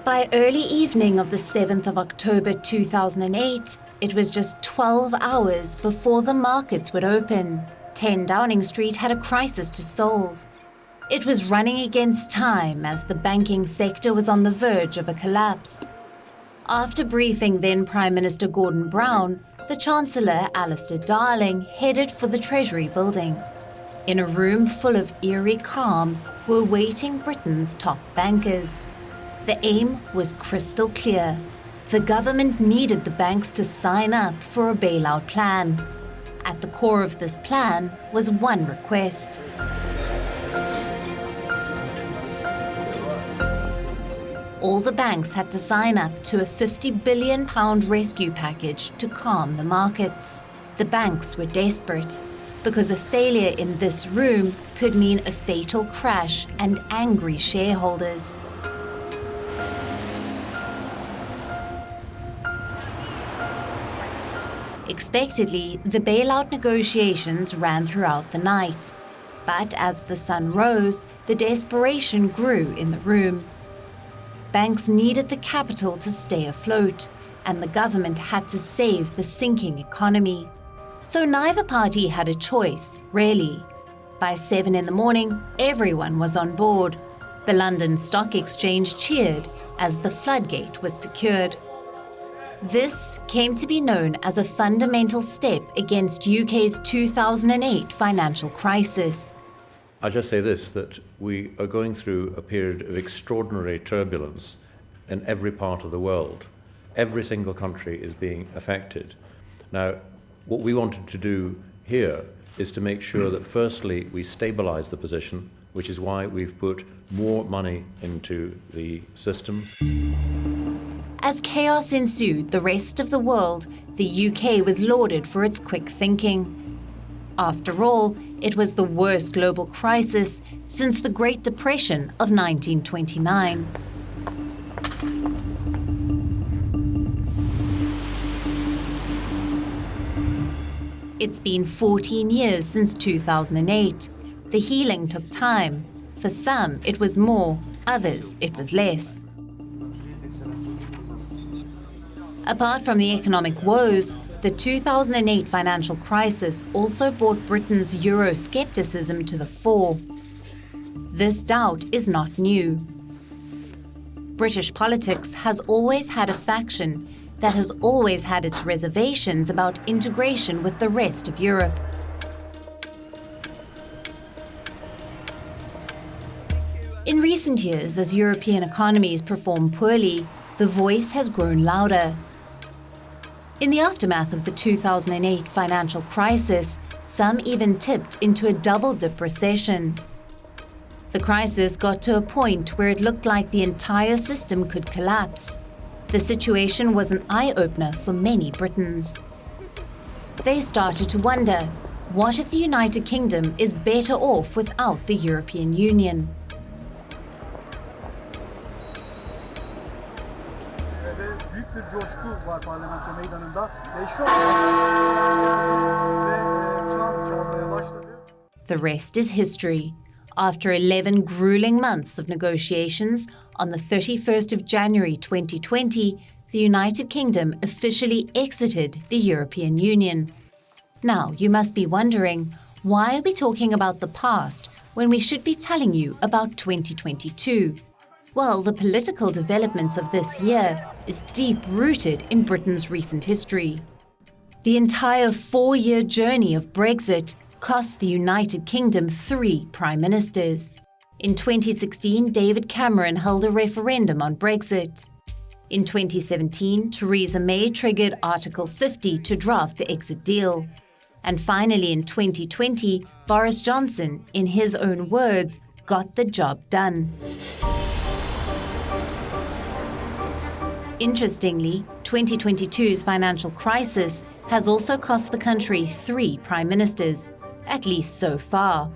By early evening of the 7th of October 2008, it was just 12 hours before the markets would open. 10 Downing Street had a crisis to solve. It was running against time as the banking sector was on the verge of a collapse. After briefing then Prime Minister Gordon Brown, the Chancellor Alistair Darling headed for the Treasury building. In a room full of eerie calm were waiting Britain's top bankers. The aim was crystal clear. The government needed the banks to sign up for a bailout plan. At the core of this plan was one request. All the banks had to sign up to a £50 billion rescue package to calm the markets. The banks were desperate, because a failure in this room could mean a fatal crash and angry shareholders. Expectedly, the bailout negotiations ran throughout the night. But as the sun rose, the desperation grew in the room. Banks needed the capital to stay afloat, and the government had to save the sinking economy. So neither party had a choice, really. By 7 in the morning, everyone was on board. The London Stock Exchange cheered as the floodgate was secured. This came to be known as a fundamental step against UK's 2008 financial crisis. I'll just say this, that we are going through a period of extraordinary turbulence in every part of the world. Every single country is being affected. Now, what we wanted to do here is to make sure that firstly we stabilise the position, which is why we've put more money into the system. As chaos ensued the rest of the world, the UK was lauded for its quick thinking. After all, it was the worst global crisis since the Great Depression of 1929. It's been 14 years since 2008. The healing took time. For some, it was more, others, it was less. Apart from the economic woes, the 2008 financial crisis also brought Britain's Euroscepticism to the fore. This doubt is not new. British politics has always had a faction that has always had its reservations about integration with the rest of Europe. In recent years, as European economies perform poorly, the voice has grown louder. In the aftermath of the 2008 financial crisis, some even tipped into a double-dip recession. The crisis got to a point where it looked like the entire system could collapse. The situation was an eye-opener for many Britons. They started to wonder, what if the United Kingdom is better off without the European Union? The rest is history. After 11 grueling months of negotiations, on the 31st of January 2020, the United Kingdom officially exited the European Union. Now, you must be wondering, why are we talking about the past when we should be telling you about 2022? Well, the political developments of this year is deep-rooted in Britain's recent history. The entire 4-year journey of Brexit cost the United Kingdom 3 prime ministers. In 2016, David Cameron held a referendum on Brexit. In 2017, Theresa May triggered Article 50 to draft the exit deal. And finally, in 2020, Boris Johnson, in his own words, got the job done. Interestingly, 2022's financial crisis has also cost the country 3 prime ministers, at least so far.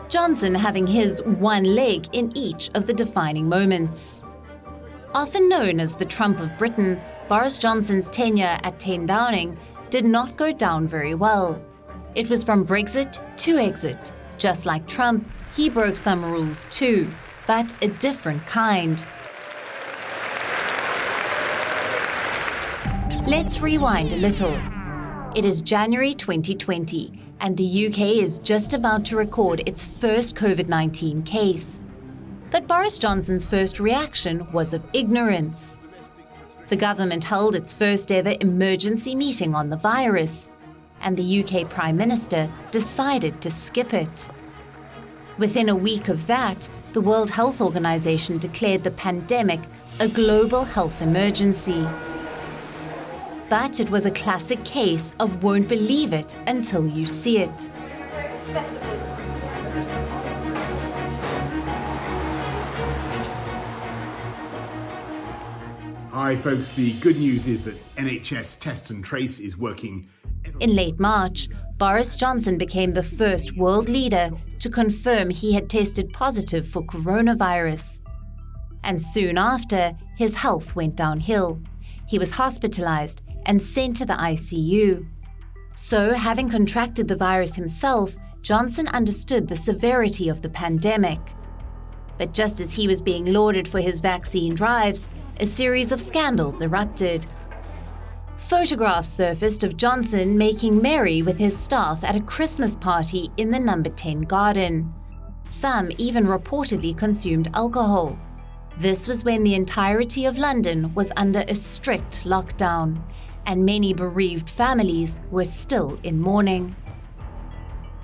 Johnson having his one leg in each of the defining moments. Often known as the Trump of Britain, Boris Johnson's tenure at 10 Downing did not go down very well. It was from Brexit to exit. Just like Trump, he broke some rules too, but a different kind. Let's rewind a little. It is January 2020, and the UK is just about to record its first COVID-19 case. But Boris Johnson's first reaction was of ignorance. The government held its first ever emergency meeting on the virus, and the UK Prime Minister decided to skip it. Within a week of that, the World Health Organization declared the pandemic a global health emergency. But it was a classic case of won't believe it until you see it. Hi folks, the good news is that NHS Test and Trace is working. In late March, Boris Johnson became the first world leader to confirm he had tested positive for coronavirus. And soon after, his health went downhill. He was hospitalized and sent to the ICU. So, having contracted the virus himself, Johnson understood the severity of the pandemic. But just as he was being lauded for his vaccine drives, a series of scandals erupted. Photographs surfaced of Johnson making merry with his staff at a Christmas party in the No.10 garden. Some even reportedly consumed alcohol. This was when the entirety of London was under a strict lockdown, and many bereaved families were still in mourning.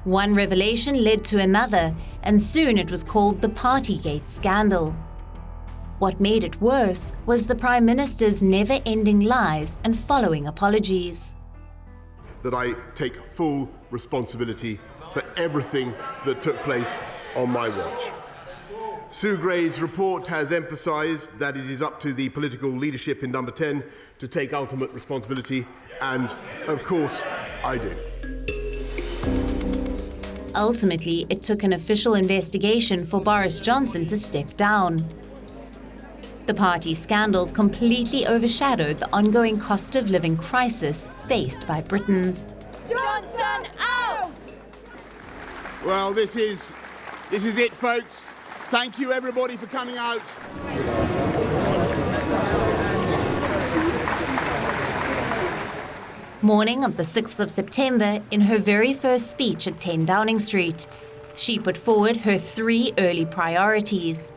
One revelation led to another, and soon it was called the Partygate scandal. What made it worse was the Prime Minister's never-ending lies and following apologies. That I take full responsibility for everything that took place on my watch. Sue Gray's report has emphasised that it is up to the political leadership in No.10 to take ultimate responsibility, and of course, I do. Ultimately, it took an official investigation for Boris Johnson to step down. The party scandals completely overshadowed the ongoing cost of living crisis faced by Britons. Johnson out! Well, this is it, folks. Thank you, everybody, for coming out. Morning of the 6th of September, in her very first speech at 10 Downing Street, she put forward her 3 early priorities.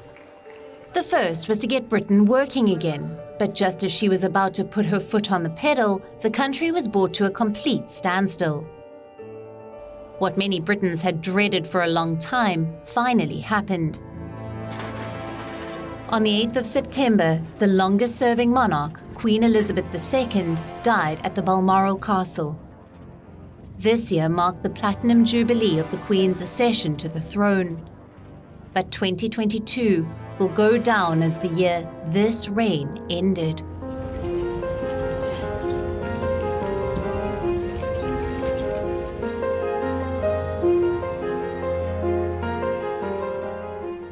The first was to get Britain working again, but just as she was about to put her foot on the pedal, the country was brought to a complete standstill. What many Britons had dreaded for a long time finally happened. On the 8th of September, the longest-serving monarch, Queen Elizabeth II, died at the Balmoral Castle. This year marked the Platinum Jubilee of the Queen's accession to the throne. But 2022 will go down as the year this reign ended.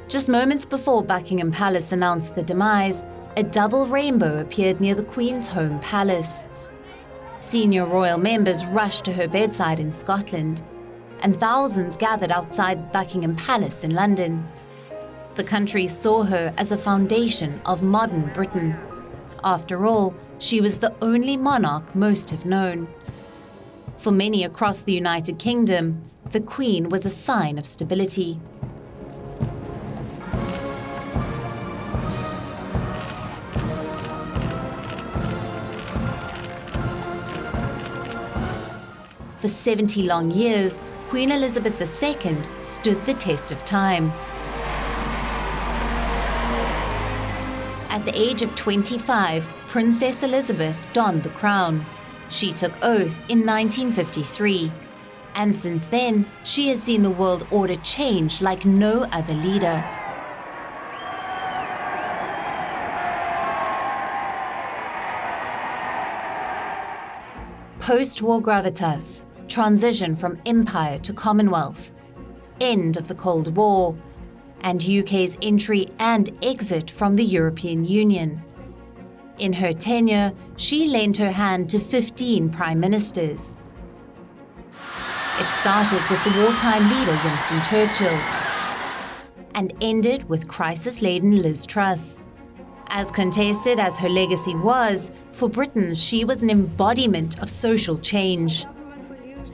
Just moments before Buckingham Palace announced the demise, a double rainbow appeared near the Queen's home palace. Senior royal members rushed to her bedside in Scotland, and thousands gathered outside Buckingham Palace in London. The country saw her as a foundation of modern Britain. After all, she was the only monarch most have known. For many across the United Kingdom, the Queen was a sign of stability. For 70 long years, Queen Elizabeth II stood the test of time. At the age of 25, Princess Elizabeth donned the crown. She took oath in 1953, and since then, she has seen the world order change like no other leader. Post-war gravitas, transition from empire to Commonwealth, end of the Cold War, and UK's entry and exit from the European Union. In her tenure, she lent her hand to 15 prime ministers. It started with the wartime leader Winston Churchill and ended with crisis-laden Liz Truss. As contested as her legacy was, for Britons she was an embodiment of social change.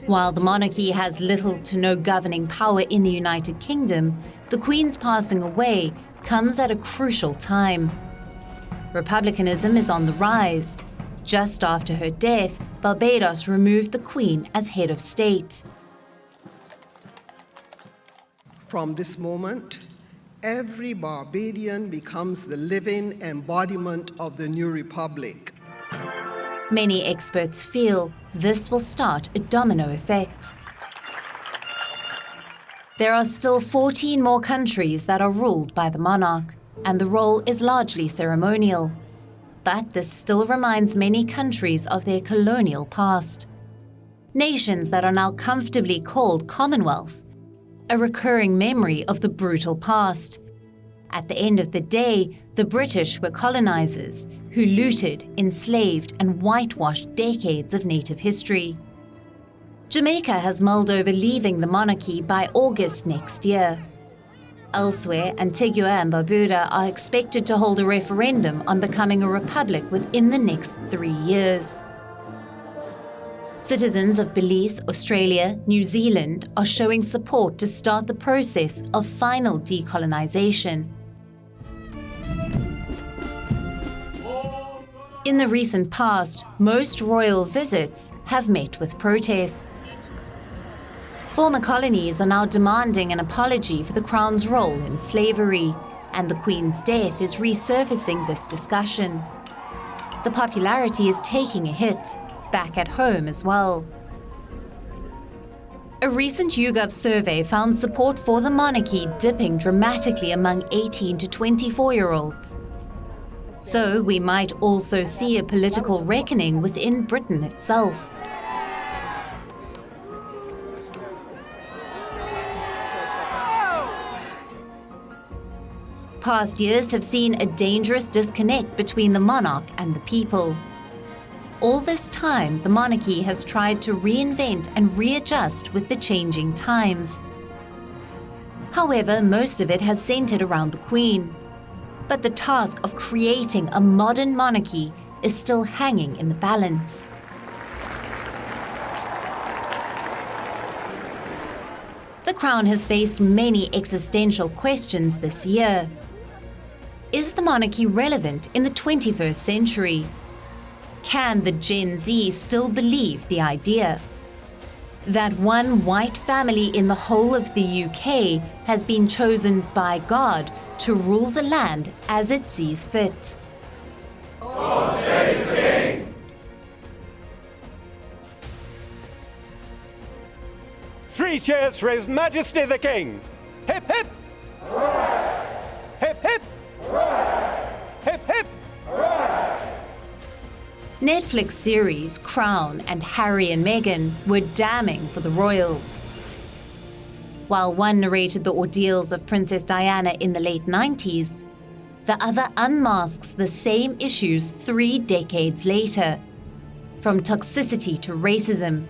While the monarchy has little to no governing power in the United Kingdom, the Queen's passing away comes at a crucial time. Republicanism is on the rise. Just after her death, Barbados removed the Queen as head of state. From this moment, every Barbadian becomes the living embodiment of the new republic. Many experts feel this will start a domino effect. There are still 14 more countries that are ruled by the monarch, and the role is largely ceremonial. But this still reminds many countries of their colonial past. Nations that are now comfortably called Commonwealth, a recurring memory of the brutal past. At the end of the day, the British were colonizers who looted, enslaved, and whitewashed decades of native history. Jamaica has mulled over leaving the monarchy by August next year. Elsewhere, Antigua and Barbuda are expected to hold a referendum on becoming a republic within the next 3 years. Citizens of Belize, Australia, New Zealand are showing support to start the process of final decolonization. In the recent past, most royal visits have met with protests. Former colonies are now demanding an apology for the Crown's role in slavery, and the Queen's death is resurfacing this discussion. The popularity is taking a hit, back at home as well. A recent YouGov survey found support for the monarchy dipping dramatically among 18 to 24-year-olds. So we might also see a political reckoning within Britain itself. Past years have seen a dangerous disconnect between the monarch and the people. All this time, the monarchy has tried to reinvent and readjust with the changing times. However, most of it has centered around the Queen. But the task of creating a modern monarchy is still hanging in the balance. The Crown has faced many existential questions this year. Is the monarchy relevant in the 21st century? Can the Gen Z still believe the idea? That one white family in the whole of the UK has been chosen by God to rule the land as it sees fit. God save the King! 3 cheers for His Majesty the King! Hip hip! Hooray! Hip hip! Hooray! Hip hip! Hooray! Netflix series Crown and Harry and Meghan were damning for the royals. While one narrated the ordeals of Princess Diana in the late 90s, the other unmasks the same issues 3 decades later, from toxicity to racism.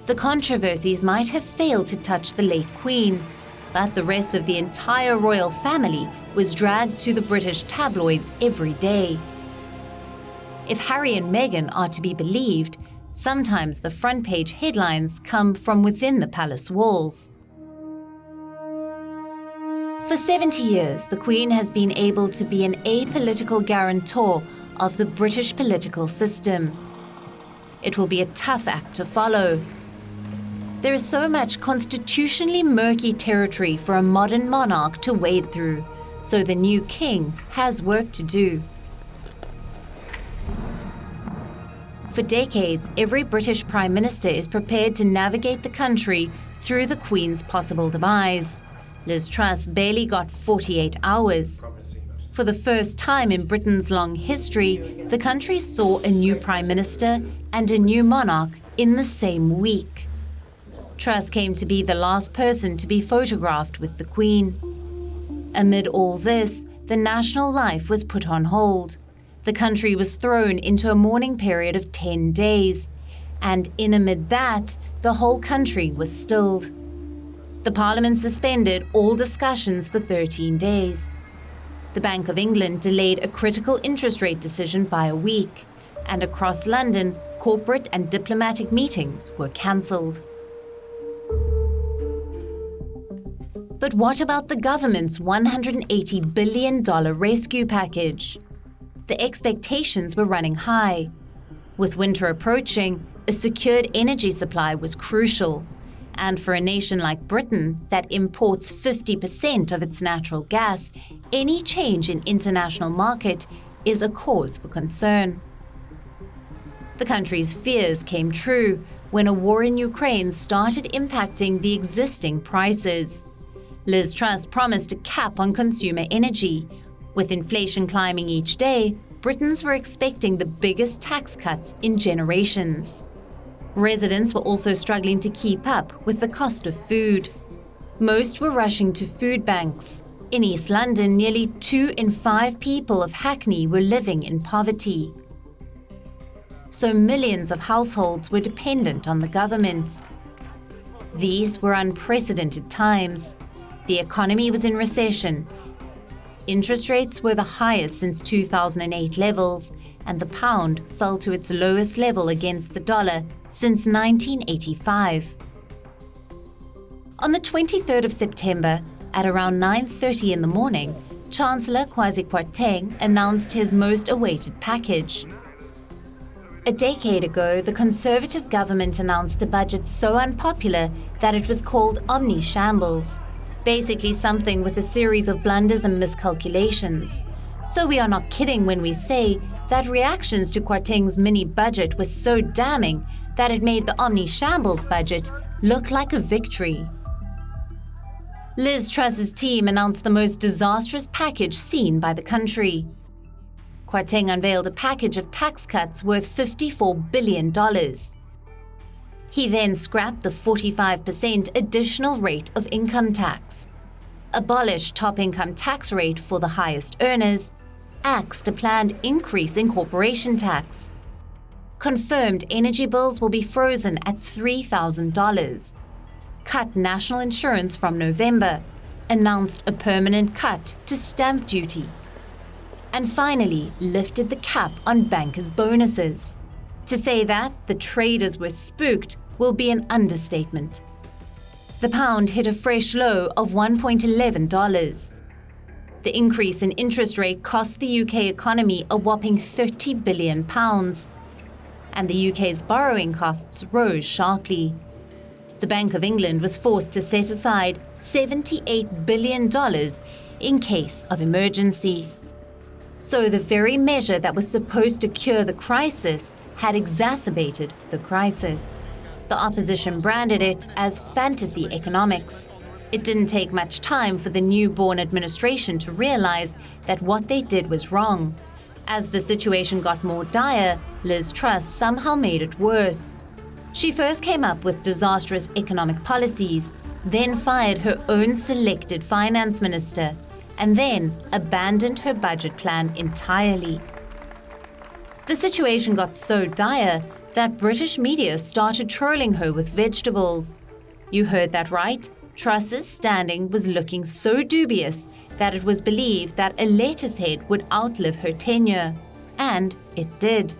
The controversies might have failed to touch the late Queen, but the rest of the entire royal family was dragged to the British tabloids every day. If Harry and Meghan are to be believed, sometimes the front page headlines come from within the palace walls. For 70 years, the Queen has been able to be an apolitical guarantor of the British political system. It will be a tough act to follow. There is so much constitutionally murky territory for a modern monarch to wade through, so the new king has work to do. For decades, every British Prime Minister is prepared to navigate the country through the Queen's possible demise. Liz Truss barely got 48 hours. For the first time in Britain's long history, the country saw a new Prime Minister and a new monarch in the same week. Truss came to be the last person to be photographed with the Queen. Amid all this, the national life was put on hold. The country was thrown into a mourning period of 10 days, and in amid that, the whole country was stilled. The Parliament suspended all discussions for 13 days. The Bank of England delayed a critical interest rate decision by a week, and across London, corporate and diplomatic meetings were cancelled. But what about the government's $180 billion rescue package? The expectations were running high. With winter approaching, a secured energy supply was crucial. And for a nation like Britain that imports 50% of its natural gas, any change in international market is a cause for concern. The country's fears came true when a war in Ukraine started impacting the existing prices. Liz Truss promised a cap on consumer energy. With inflation climbing each day, Britons were expecting the biggest tax cuts in generations. Residents were also struggling to keep up with the cost of food. Most were rushing to food banks. In East London, nearly 2 in 5 people of Hackney were living in poverty. So millions of households were dependent on the government. These were unprecedented times. The economy was in recession. Interest rates were the highest since 2008 levels, and the pound fell to its lowest level against the dollar since 1985. On the 23rd of September, at around 9:30 in the morning, Chancellor Kwasi Kwarteng announced his most awaited package. A decade ago, the Conservative government announced a budget so unpopular that it was called omni-shambles. Basically something with a series of blunders and miscalculations. So we are not kidding when we say that reactions to Kwarteng's mini-budget were so damning that it made the omni-shambles budget look like a victory. Liz Truss's team announced the most disastrous package seen by the country. Kwarteng unveiled a package of tax cuts worth $54 billion. He then scrapped the 45% additional rate of income tax, abolished top income tax rate for the highest earners, axed a planned increase in corporation tax, confirmed energy bills will be frozen at $3,000, cut national insurance from November, announced a permanent cut to stamp duty, and finally lifted the cap on bankers' bonuses. To say that the traders were spooked will be an understatement. The pound hit a fresh low of $1.11. The increase in interest rate cost the UK economy a whopping £30 billion, and the UK's borrowing costs rose sharply. The Bank of England was forced to set aside $78 billion in case of emergency. So the very measure that was supposed to cure the crisis had exacerbated the crisis. The opposition branded it as fantasy economics. It didn't take much time for the newborn administration to realize that what they did was wrong. As the situation got more dire, Liz Truss somehow made it worse. She first came up with disastrous economic policies, then fired her own selected finance minister, and then abandoned her budget plan entirely. The situation got so dire that British media started trolling her with vegetables. You heard that right. Truss's standing was looking so dubious that it was believed that a lettuce head would outlive her tenure. And it did.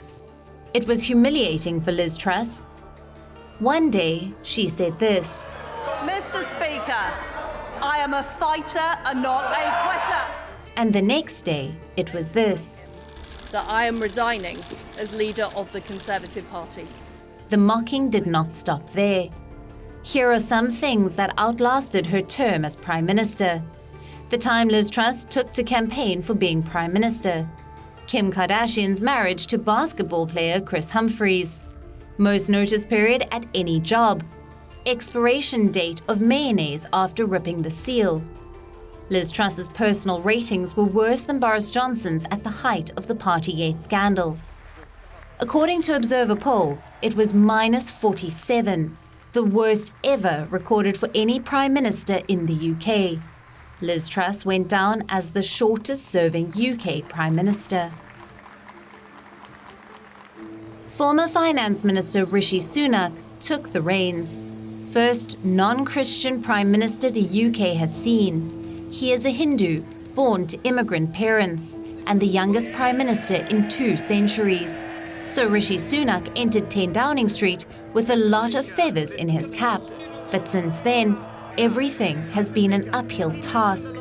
It was humiliating for Liz Truss. One day, she said this: Mr. Speaker, I am a fighter and not a quitter. And the next day, it was this: that I am resigning as leader of the Conservative Party. The mocking did not stop there. Here are some things that outlasted her term as Prime Minister. The time Liz Truss took to campaign for being Prime Minister. Kim Kardashian's marriage to basketball player Chris Humphries. Most notice period at any job. Expiration date of mayonnaise after ripping the seal. Liz Truss's personal ratings were worse than Boris Johnson's at the height of the Partygate scandal. According to Observer poll, it was -47, the worst ever recorded for any Prime Minister in the UK. Liz Truss went down as the shortest-serving UK Prime Minister. Former Finance Minister Rishi Sunak took the reins. First non-Christian Prime Minister the UK has seen. He is a Hindu, born to immigrant parents and the youngest Prime Minister in 2 centuries. So Rishi Sunak entered 10 Downing Street with a lot of feathers in his cap. But since then, everything has been an uphill task.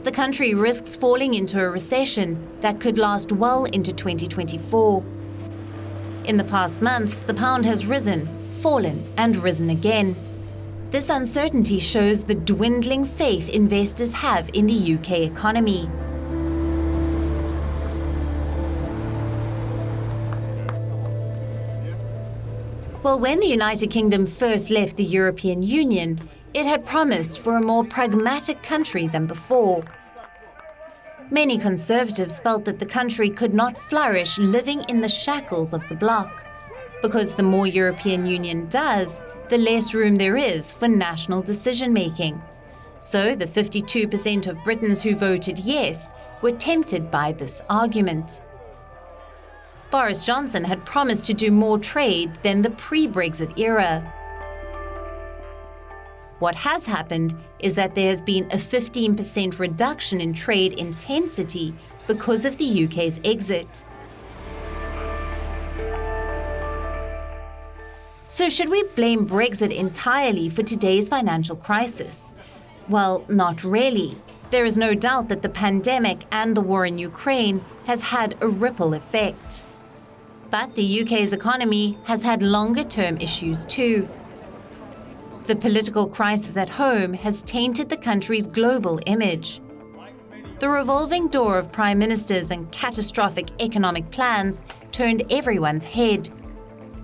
The country risks falling into a recession that could last well into 2024. In the past months, the pound has risen, fallen, and risen again. This uncertainty shows the dwindling faith investors have in the UK economy. Well, when the United Kingdom first left the European Union, it had promised for a more pragmatic country than before. Many Conservatives felt that the country could not flourish living in the shackles of the bloc, because the more European Union does, the less room there is for national decision-making. So the 52% of Britons who voted yes were tempted by this argument. Boris Johnson had promised to do more trade than the pre-Brexit era. What has happened is that there has been a 15% reduction in trade intensity because of the UK's exit. So should we blame Brexit entirely for today's financial crisis? Well, not really. There is no doubt that the pandemic and the war in Ukraine has had a ripple effect. But the UK's economy has had longer-term issues too. The political crisis at home has tainted the country's global image. The revolving door of prime ministers and catastrophic economic plans turned everyone's head.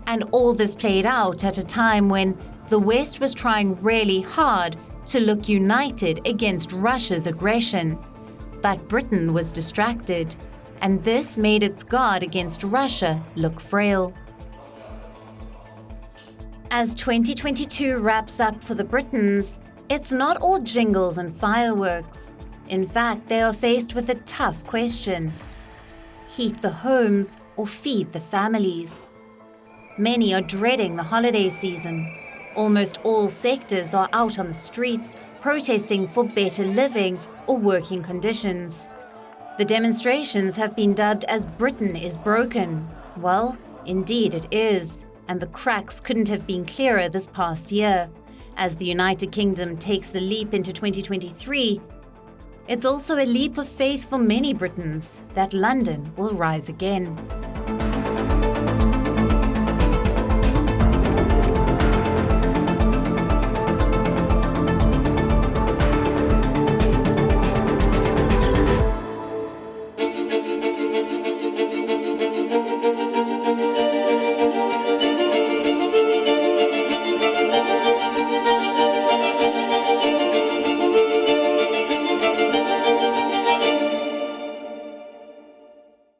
And all this played out at a time when the West was trying really hard to look united against Russia's aggression. But Britain was distracted, and this made its guard against Russia look frail. As 2022 wraps up for the Britons, it's not all jingles and fireworks. In fact, they are faced with a tough question: heat the homes or feed the families? Many are dreading the holiday season. Almost all sectors are out on the streets protesting for better living or working conditions. The demonstrations have been dubbed as "Britain is broken." Well, indeed it is. And the cracks couldn't have been clearer this past year. As the United Kingdom takes the leap into 2023, it's also a leap of faith for many Britons that London will rise again.